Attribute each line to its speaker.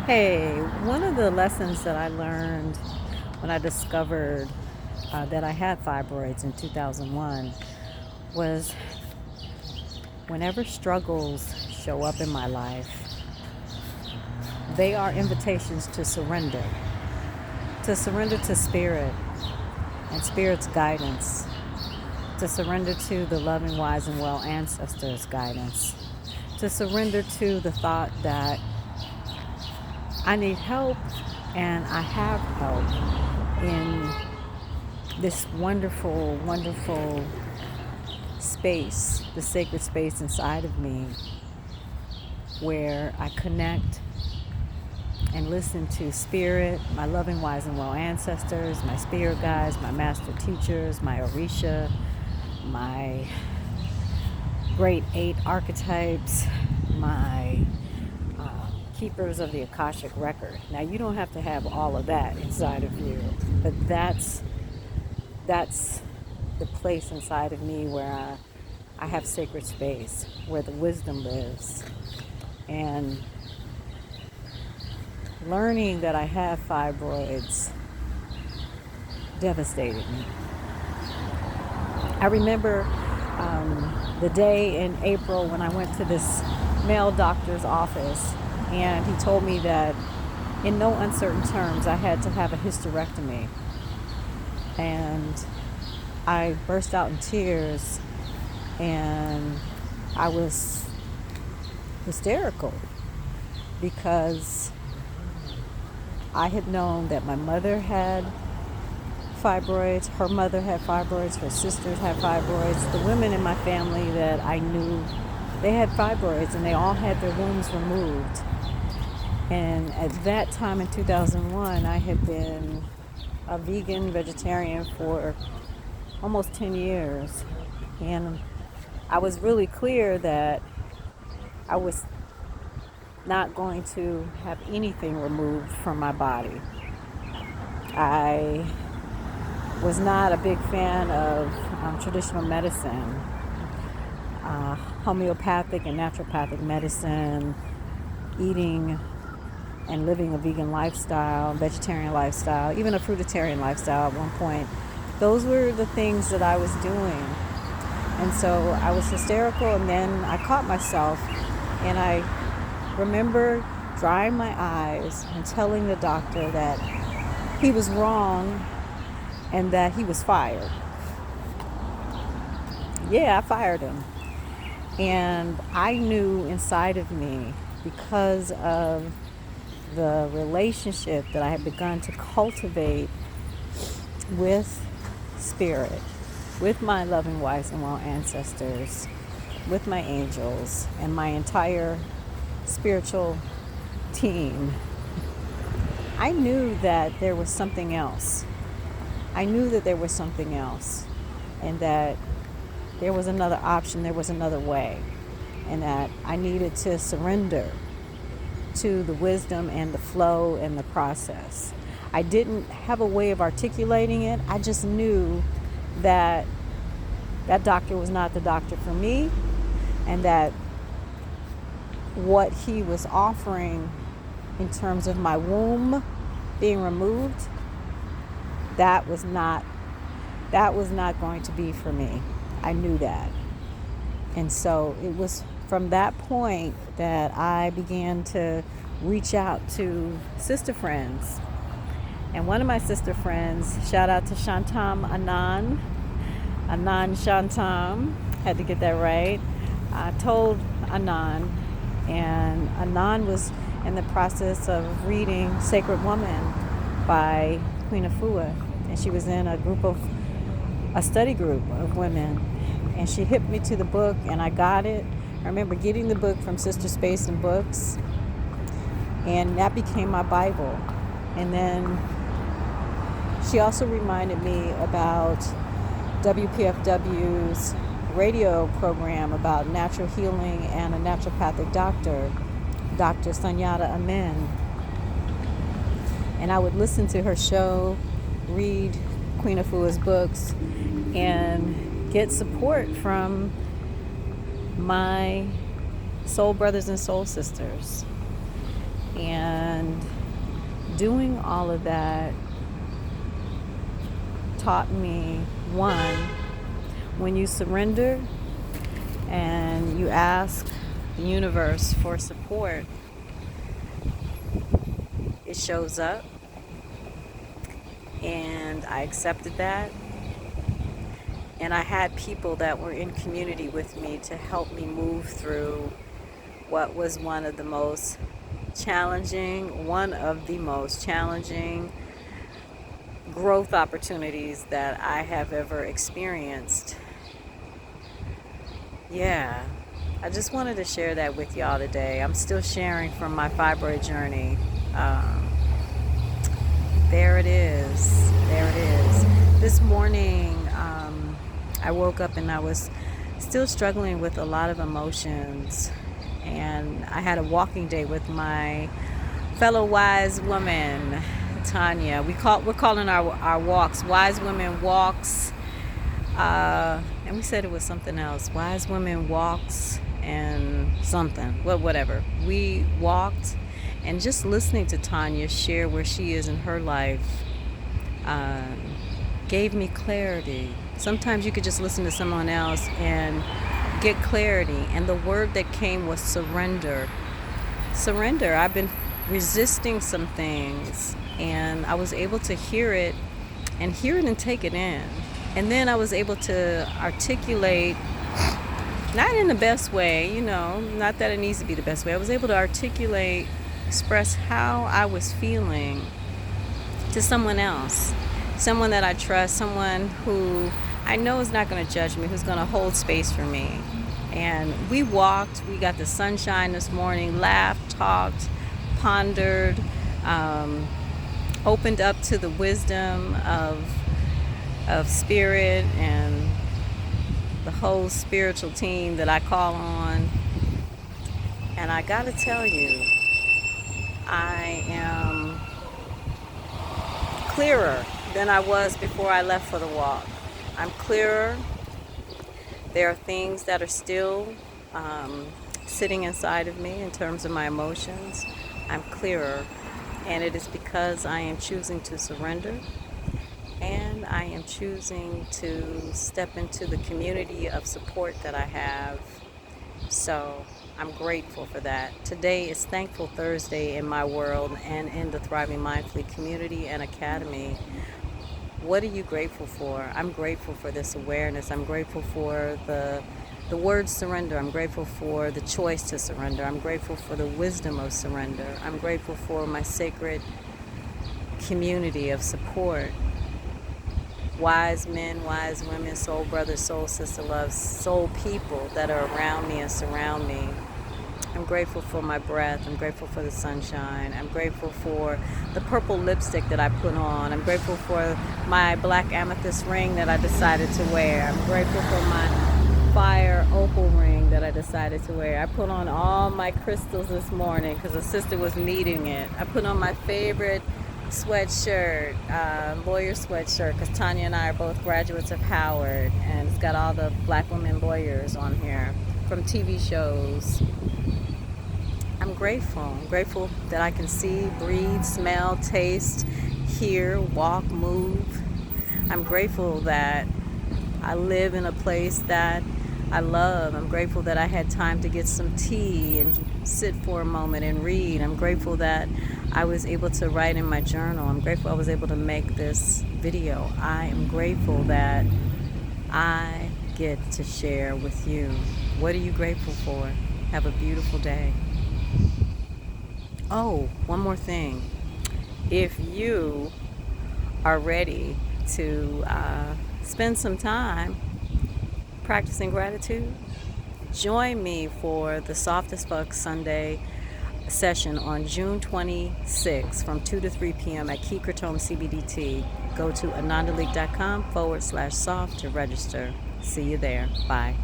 Speaker 1: Hey, one of the lessons that I learned when I discovered that I had fibroids in 2001 was whenever struggles show up in my life, they are invitations to surrender to spirit and spirit's guidance, to surrender to the loving, wise, and well ancestors' guidance, to surrender to the thought that I need help and I have help in this wonderful, wonderful space, the sacred space inside of me where I connect and listen to spirit, my loving, wise, and well ancestors, my spirit guides, my master teachers, my Orisha, my great eight archetypes, my keepers of the Akashic record. Now you don't have to have all of that inside of you, but that's the place inside of me where I have sacred space, where the wisdom lives. And learning that I have fibroids devastated me. I remember the day in April when I went to this male doctor's office, and he told me that in no uncertain terms I had to have a hysterectomy. And I burst out in tears, and I was hysterical because I had known that my mother had fibroids, her mother had fibroids, her sisters had fibroids. The women in my family that I knew, they had fibroids, and they all had their wombs removed. And at that time in 2001, I had been a vegan vegetarian for almost 10 years. And I was really clear that I was not going to have anything removed from my body. I was not a big fan of traditional medicine, homeopathic and naturopathic medicine, eating and living a vegan lifestyle, vegetarian lifestyle, even a fruitarian lifestyle at one point. Those were the things that I was doing. And so I was hysterical, and then I caught myself, and I remember drying my eyes and telling the doctor that he was wrong and that he was fired. Yeah, I fired him. And I knew inside of me, because of the relationship that I had begun to cultivate with spirit, with my loving, wise, and well ancestors, with my angels, and my entire spiritual team, I knew that there was something else. I knew that there was something else, and that there was another option, there was another way, and that I needed to surrender to the wisdom and the flow and the process. I didn't have a way of articulating it. I just knew that that doctor was not the doctor for me, and that what he was offering in terms of my womb being removed, that was not going to be for me. I knew that. And so it was from that point that I began to reach out to sister friends. And one of my sister friends, shout out to Shantam Anand Shantam, had to get that right. I told Anand, and Anand was in the process of reading Sacred Woman by Queen Afua, and she was in a study group of women, and she hipped me to the book, and I got it. I remember getting the book from Sister Space and Books, and that became my Bible. And then she also reminded me about WPFW's radio program about natural healing and a naturopathic doctor, Dr. Sanyata Amen. And I would listen to her show, read Queen Afua's books, and get support from my soul brothers and soul sisters. And doing all of that taught me, one, when you surrender and you ask the universe for support, it shows up. And I accepted that. And I had people that were in community with me to help me move through what was one of the most challenging growth opportunities that I have ever experienced. Yeah, I just wanted to share that with y'all today. I'm still sharing from my fibroid journey. There it is. This morning, I woke up and I was still struggling with a lot of emotions. And I had a walking day with my fellow wise woman, Tanya. We're calling our walks Wise Women Walks. And we said it was something else. Wise Women Walks and something. Well, whatever. We walked, and just listening to Tanya share where she is in her life gave me clarity. Sometimes you could just listen to someone else and get clarity. And the word that came was surrender. Surrender. I've been resisting some things, and I was able to hear it and take it in. And then I was able to articulate, not in the best way, not that it needs to be the best way. I was able to articulate, express how I was feeling to someone else, someone that I trust, someone who I know is not going to judge me, who's going to hold space for me. And we walked, we got the sunshine this morning, laughed, talked, pondered, opened up to the wisdom of spirit and the whole spiritual team that I call on. And I gotta tell you, I am clearer than I was before I left for the walk. I'm clearer. There are things that are still sitting inside of me in terms of my emotions. I'm clearer, and it is because I am choosing to surrender, and I am choosing to step into the community of support that I have. So I'm grateful for that. Today is Thankful Thursday in my world and in the Thriving Mindfully community and academy. What are you grateful for? I'm grateful for this awareness. I'm grateful for the word surrender. I'm grateful for the choice to surrender. I'm grateful for the wisdom of surrender. I'm grateful for my sacred community of support. Wise men, wise women, soul brothers, soul sister loves, soul people that are around me and surround me. I'm grateful for my breath. I'm grateful for the sunshine. I'm grateful for the purple lipstick that I put on. I'm grateful for my black amethyst ring that I decided to wear. I'm grateful for my fire opal ring that I decided to wear. I put on all my crystals this morning because a sister was needing it. I put on my favorite sweatshirt, lawyer sweatshirt, because Tanya and I are both graduates of Howard, and it's got all the black women lawyers on here from TV shows. I'm grateful. I'm grateful that I can see, breathe, smell, taste, hear, walk, move. I'm grateful that I live in a place that I love. I'm grateful that I had time to get some tea and sit for a moment and read. I'm grateful that I was able to write in my journal. I'm grateful I was able to make this video. I am grateful that I get to share with you. What are you grateful for? Have a beautiful day. Oh, one more thing. If you are ready to spend some time practicing gratitude, join me for the Soft as Fuck Sunday session on June 26th from 2 to 3 p.m. at Key Kratom CBDT. Go to anandalik.com/soft to register. See you there. Bye.